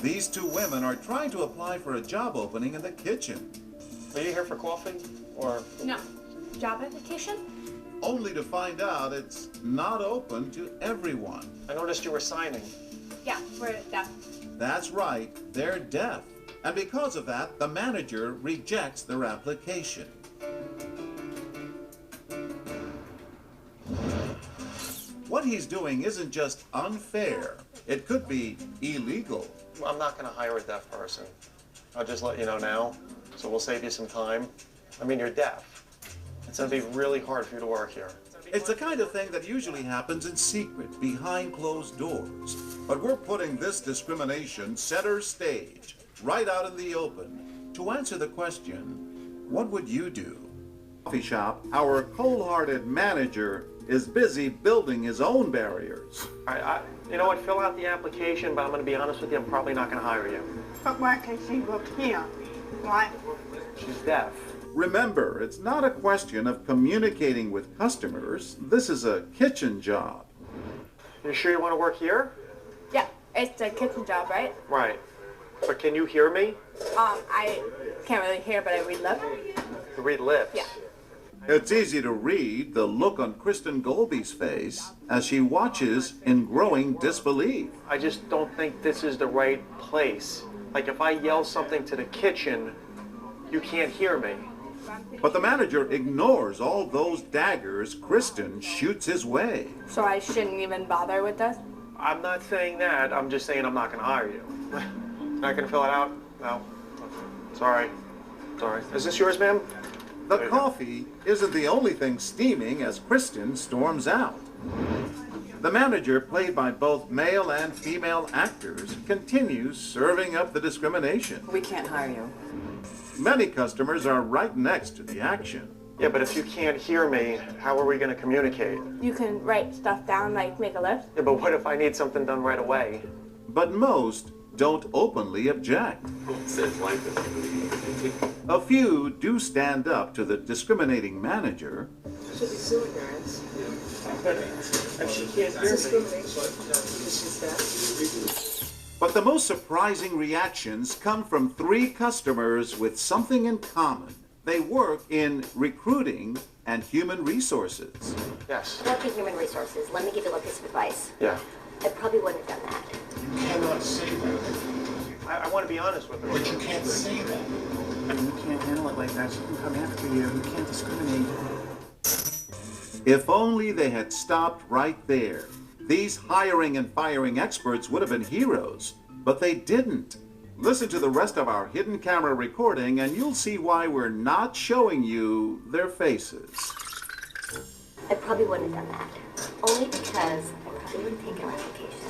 These two women are trying to apply for a job opening in the kitchen. Are you here for coffee, or? No. Job application? Only to find out it's not open to everyone. I noticed you were signing. Yeah, we're deaf. That's right, they're deaf. And because of that, the manager rejects their application. What he's doing isn't just unfair, it could be illegal. I'm not going to hire a deaf person. I'll just let you know now, so we'll save you some time. I mean, you're deaf. It's going to be really hard for you to work here. It's the kind of thing that usually happens in secret, behind closed doors. But we're putting this discrimination center stage, right out in the open. To answer the question, what would you do? Coffee shop, our cold-hearted manager is busy building his own barriers. All right, you know what, fill out the application, but I'm going to be honest with you, I'm probably not going to hire you. But why can't she work here? Why? She's deaf. Remember, it's not a question of communicating with customers. This is a kitchen job. You sure you want to work here? Yeah, it's a kitchen job, right? Right. But can you hear me? I can't really hear, but I read lips. You read lips? Yeah. It's easy to read the look on Kristen Golby's face as she watches in growing disbelief. I just don't think this is the right place. Like, if I yell something to the kitchen, you can't hear me. But the manager ignores all those daggers Kristen shoots his way. So I shouldn't even bother with this? I'm not saying that. I'm just saying I'm not going to hire you. Not going to fill it out? No. Sorry. Sorry. Is this yours, ma'am? The coffee isn't the only thing steaming as Kristen storms out. The manager, played by both male and female actors, continues serving up the discrimination. We can't hire you. Many customers are right next to the action. Yeah, but if you can't hear me, how are we going to communicate? You can write stuff down, like make a list. Yeah, but what if I need something done right away? But most don't openly object. A few do stand up to the discriminating manager. Should be suing her. If she can't hear me. But the most surprising reactions come from three customers with something in common. They work in recruiting and human resources. Yes. Work in human resources. Let me give you a little piece of advice. Yeah. I probably wouldn't have done that. You cannot say that. I want to be honest with her. But you can't say that. I mean, you can't handle it like that. She can come after you. You can't discriminate. If only they had stopped right there. These hiring and firing experts would have been heroes, but they didn't. Listen to the rest of our hidden camera recording and you'll see why we're not showing you their faces. I probably wouldn't have done that. Only because I probably wouldn't take her application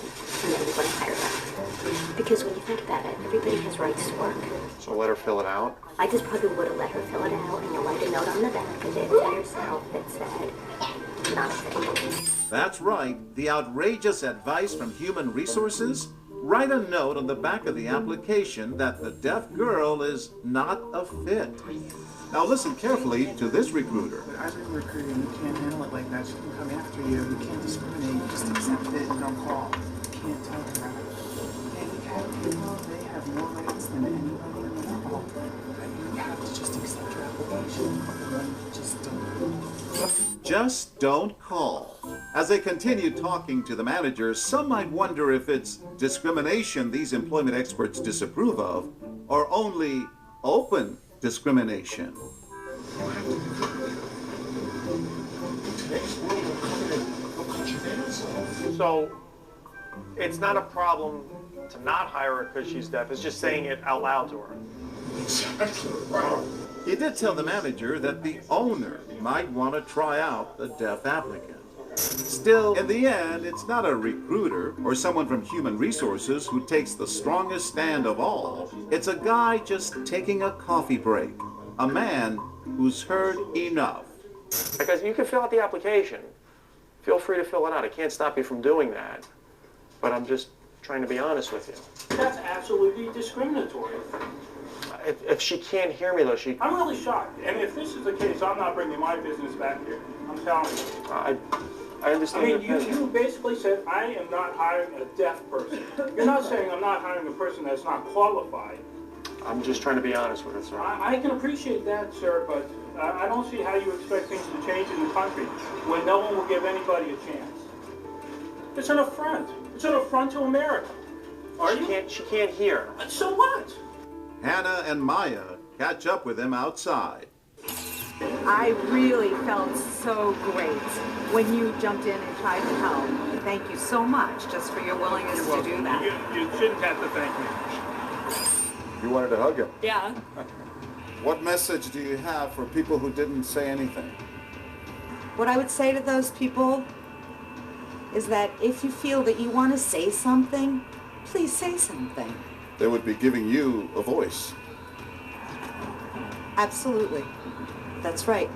and then we wouldn't hire her. Because when you think about it, everybody has rights to work. So let her fill it out? I just probably would have let her fill it out and you'll write a note on the back of it to yourself that said, not a thing. That's right, the outrageous advice from Human Resources? Write a note on the back of the application that the deaf girl is not a fit. Now listen carefully to this recruiter. I've been recruiting. You can't handle it like that. She can come after you. You can't discriminate. Just accept it and don't call. You can't tell her. They have more rights than anybody in the world. You have to just accept your application. Just don't. Just don't call. As they continue talking to the manager, some might wonder if it's discrimination these employment experts disapprove of, or only open discrimination. Today's world will come in and will cut your nails off. So, it's not a problem to not hire her because she's deaf. It's just saying it out loud to her. Exactly right. He did tell the manager that the owner might want to try out the deaf applicant. Still, in the end, it's not a recruiter or someone from Human Resources who takes the strongest stand of all. It's a guy just taking a coffee break. A man who's heard enough. Because you can fill out the application. Feel free to fill it out. I can't stop you from doing that. But I'm just trying to be honest with you. That's absolutely discriminatory. If she can't hear me, though, she... I'm really shocked. And if this is the case, I'm not bringing my business back here. I'm telling you. I I understand mean, your opinion. you basically said, I am not hiring a deaf person. You're not saying I'm not hiring a person that's not qualified. I'm just trying to be honest with it, sir. I can appreciate that, sir, but I don't see how you expect things to change in the country when no one will give anybody a chance. It's an affront. It's an affront to America. Are you? She can't hear. So what? Hannah and Maya catch up with him outside. I really felt so great when you jumped in and tried to help. Thank you so much just for your willingness to do that. You shouldn't have to thank me. You wanted to hug him. Yeah. What message do you have for people who didn't say anything? What I would say to those people is that if you feel that you want to say something, please say something. They would be giving you a voice. Absolutely. That's right.